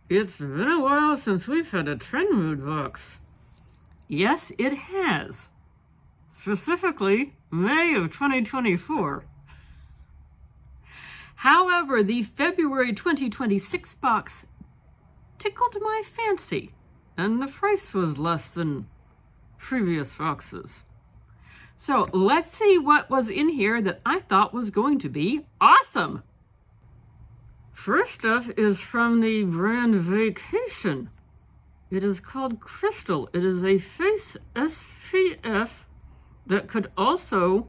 It's been a while since we've had a Trendmood box. Yes, it has. Specifically, May of 2024. However, the February 2026 box tickled my fancy, and the price was less than previous boxes. So let's see what was in here that I thought was going to be awesome. First up is from the brand Vacation. It is called Crystal. It is a face SPF that could also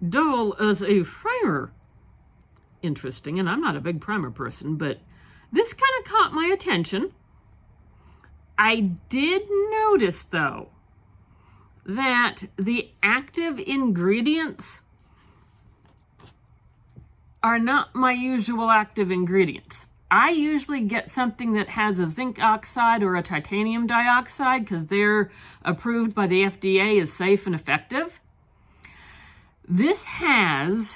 double as a primer. Interesting, and I'm not a big primer person, but this kind of caught my attention. I did notice, though, that the active ingredients are not my usual active ingredients. I usually get something that has a zinc oxide or a titanium dioxide because they're approved by the FDA as safe and effective. This has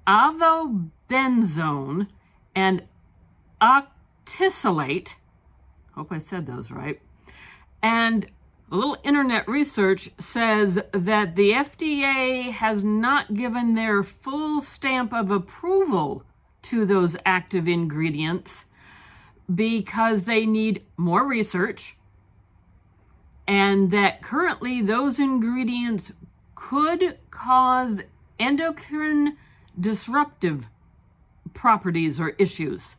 avobenzone and octisalate. Hope I said those right. And a little internet research says that the FDA has not given their full stamp of approval to those active ingredients because they need more research, and that currently those ingredients could cause endocrine disruptive properties or issues.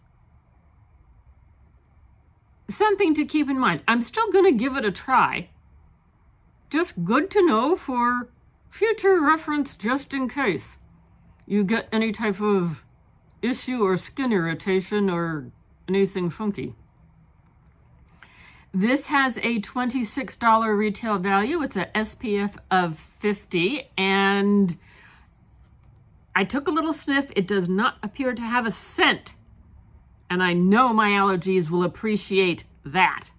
Something to keep in mind. I'm still going to give it a try. Just good to know for future reference, just in case you get any type of issue or skin irritation or anything funky. This has a $26 retail value. It's a SPF of 50, and I took a little sniff. It does not appear to have a scent, and I know my allergies will appreciate that.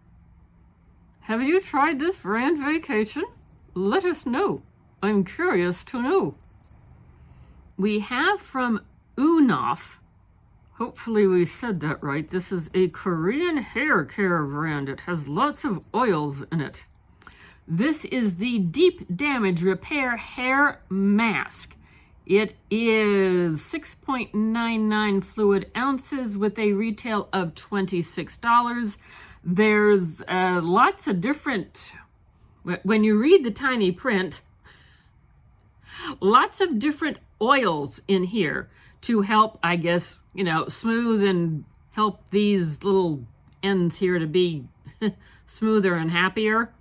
Have you tried this brand Vacation? Let us know. I'm curious to know. We have from Unof, hopefully we said that right. This is a Korean hair care brand. It has lots of oils in it. This is the Deep Damage Repair Hair Mask. It is 6.99 fluid ounces with a retail of $26. There's lots of different, when you read the tiny print, lots of different oils in here to help, I guess, smooth and help these little ends here to be smoother and happier.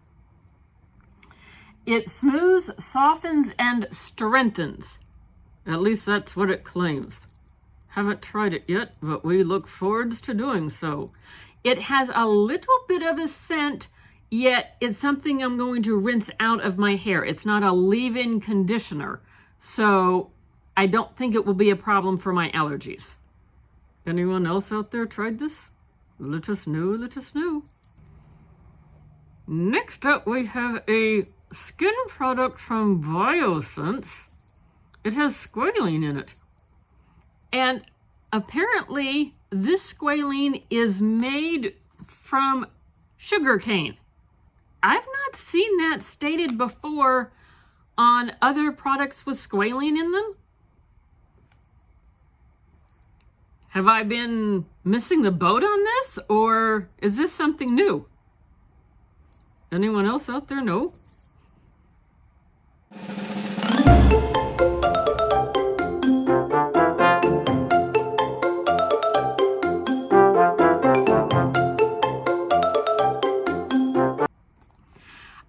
It smooths, softens, and strengthens. At least that's what it claims. Haven't tried it yet, but we look forward to doing so. It has a little bit of a scent, yet it's something I'm going to rinse out of my hair. It's not a leave-in conditioner, so I don't think it will be a problem for my allergies. Anyone else out there tried this? Let us know, let us know. Next up, we have a skin product from Biosense. It has squalene in it. And apparently, this squalene is made from sugarcane. I've not seen that stated before on other products with squalene in them. Have I been missing the boat on this, or is this something new? Anyone else out there know?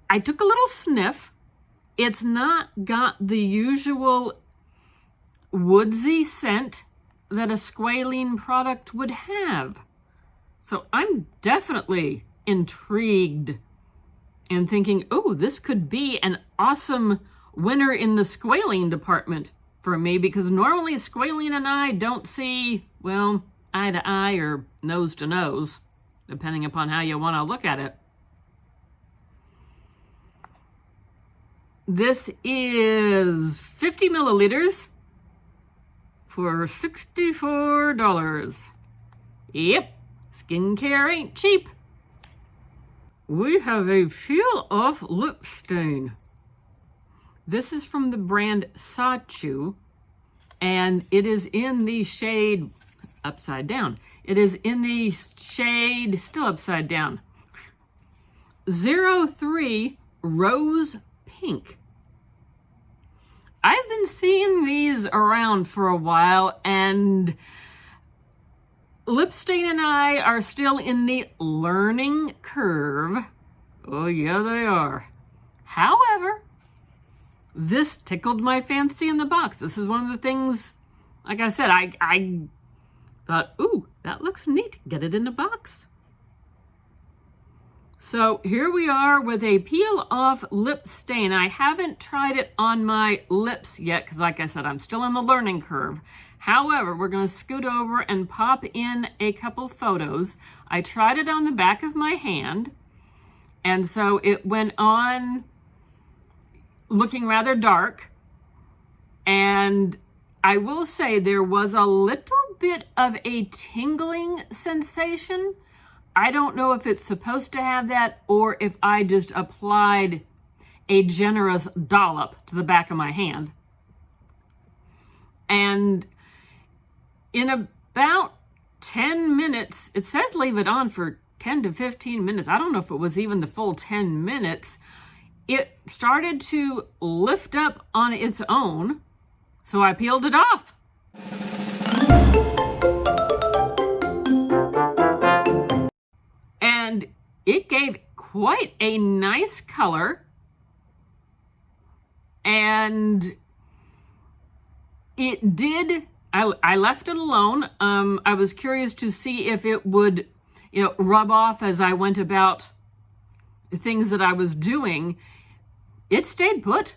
I took a little sniff. It's not got the usual woodsy scent that a squalene product would have. So I'm definitely intrigued and thinking, oh, this could be an awesome winner in the squalene department for me, because normally squalene and I don't see, well, eye to eye or nose to nose, depending upon how you want to look at it. This is 50 milliliters for $64. Yep, Skincare ain't cheap. We have a peel-off lip stain. This is from the brand Sachu, and it is in the shade upside down. It is in the shade still upside down. 03 Rose Pink. I've been seeing these around for a while, and Lip Stain and I are still in the learning curve. Oh yeah, they are. However, this tickled my fancy in the box. This is one of the things, like I said, I thought, ooh, that looks neat. Get it in the box. So here we are with a peel-off lip stain. I haven't tried it on my lips yet because, like I said, I'm still in the learning curve. However, we're going to scoot over and pop in a couple photos. I tried it on the back of my hand, and so it went on looking rather dark. And I will say there was a little bit of a tingling sensation. I don't know if it's supposed to have that or if I just applied a generous dollop to the back of my hand. And in about 10 minutes, it says leave it on for 10 to 15 minutes. I don't know if it was even the full 10 minutes. It started to lift up on its own, so I peeled it off. And it gave quite a nice color, and it did, I left it alone. I was curious to see if it would, rub off as I went about the things that I was doing. It stayed put.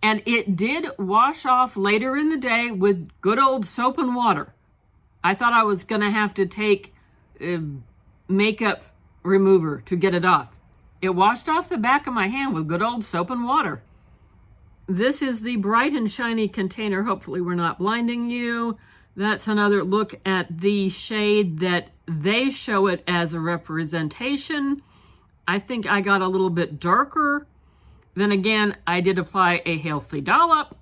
And it did wash off later in the day with good old soap and water. I thought I was going to have to take makeup remover to get it off. It washed off the back of my hand with good old soap and water. This is the bright and shiny container. Hopefully we're not blinding you. That's another look at the shade that they show it as a representation. I think I got a little bit darker. Then again, I did apply a healthy dollop.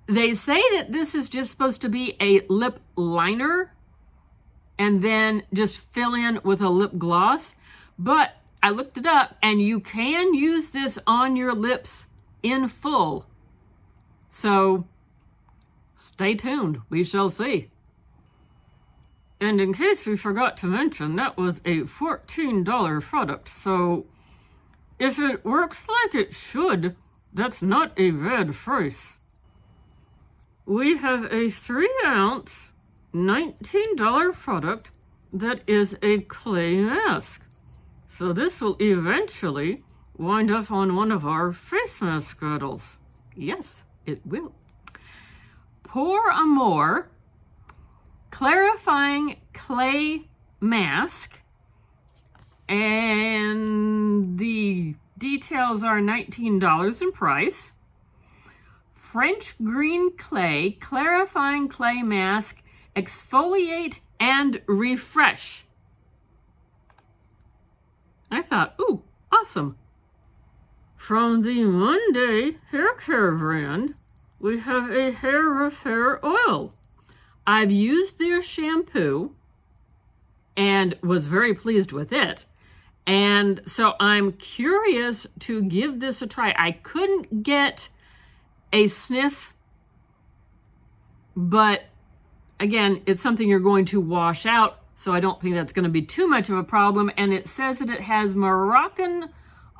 They say that this is just supposed to be a lip liner and then just fill in with a lip gloss. But I looked it up, and you can use this on your lips in full. So stay tuned. We shall see. And in case we forgot to mention, that was a $14 product. So if it works like it should, that's not a bad price. We have a 3-ounce, $19 product that is a clay mask. So this will eventually wind up on one of our face mask bottles. Yes, it will. Pour Amore clarifying clay mask, and the details are $19 in price. French green clay clarifying clay mask, exfoliate and refresh. I thought, ooh, awesome. From the Monday hair care brand, we have a hair repair oil. I've used their shampoo and was very pleased with it. And so I'm curious to give this a try. I couldn't get a sniff, but again, it's something you're going to wash out, so I don't think that's going to be too much of a problem. And it says that it has Moroccan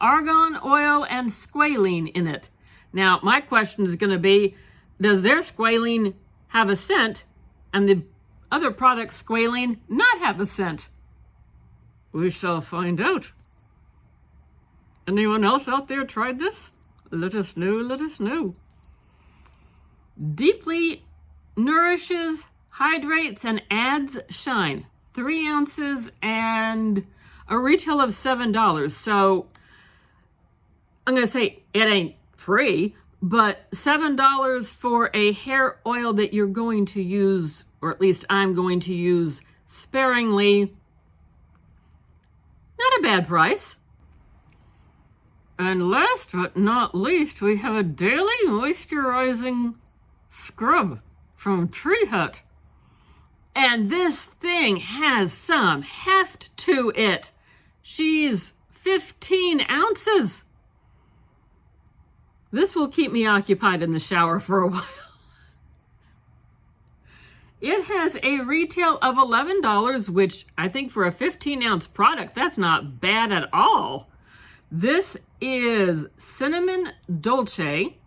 argan oil and squalene in it. Now, my question is going to be, does their squalene have a scent and the other product, squalene, not have a scent? We shall find out. Anyone else out there tried this? Let us know, let us know. Deeply nourishes, hydrates, and adds shine. 3 ounces and a retail of $7. So I'm going to say it ain't free, but $7 for a hair oil that you're going to use, or at least I'm going to use sparingly. Not a bad price. And last but not least, we have a daily moisturizing scrub from Tree Hut. And this thing has some heft to it. She's 15 ounces. This will keep me occupied in the shower for a while. It has a retail of $11, which I think for a 15-ounce product, that's not bad at all. This is Cinnamon Dolce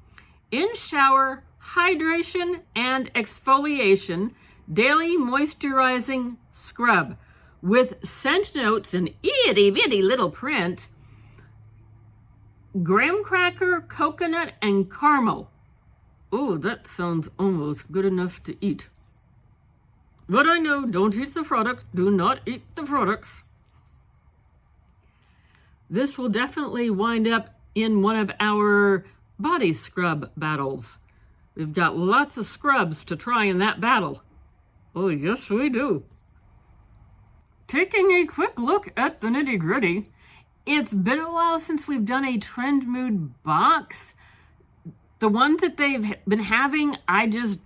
in shower hydration and exfoliation daily moisturizing scrub with scent notes in itty bitty little print, graham cracker, coconut, and caramel. Oh, that sounds almost good enough to eat. But I know, don't eat the product. Do not eat the products. This will definitely wind up in one of our body scrub battles. We've got lots of scrubs to try in that battle. Oh, yes, we do. Taking a quick look at the nitty-gritty, it's been a while since we've done a Trendmood box. The ones that they've been having, I just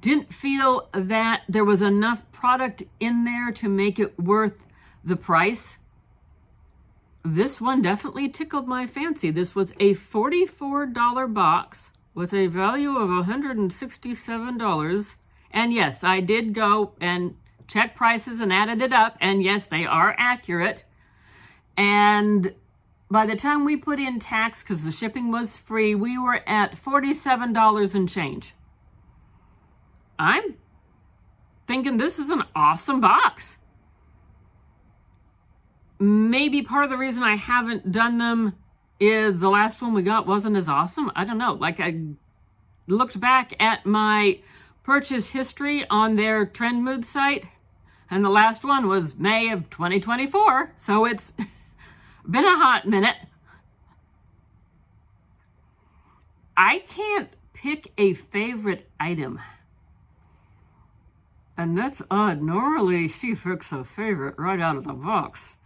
didn't feel that there was enough product in there to make it worth the price. This one definitely tickled my fancy. This was a $44 box with a value of $167. And yes, I did go and check prices and added it up. And yes, they are accurate. And by the time we put in tax, because the shipping was free, we were at $47 and change. I'm thinking this is an awesome box. Maybe part of the reason I haven't done them is the last one we got wasn't as awesome. I don't know. Like, I looked back at my purchase history on their Trendmood site, and the last one was May of 2024. So it's been a hot minute. I can't pick a favorite item. And that's odd. Normally, she picks a favorite right out of the box.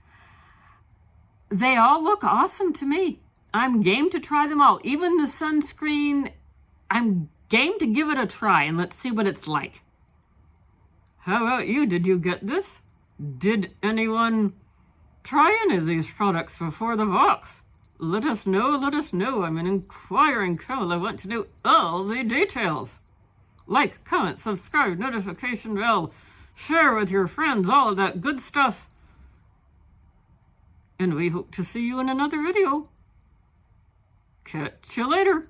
They all look awesome to me. I'm game to try them all. Even the sunscreen, I'm game to give it a try and let's see what it's like. How about you? Did you get this? Did anyone try any of these products before the box? Let us know, let us know. I'm an inquiring soul. I want to know all the details. Like, comment, subscribe, notification bell, share with your friends, all of that good stuff. And we hope to see you in another video. Catch you later.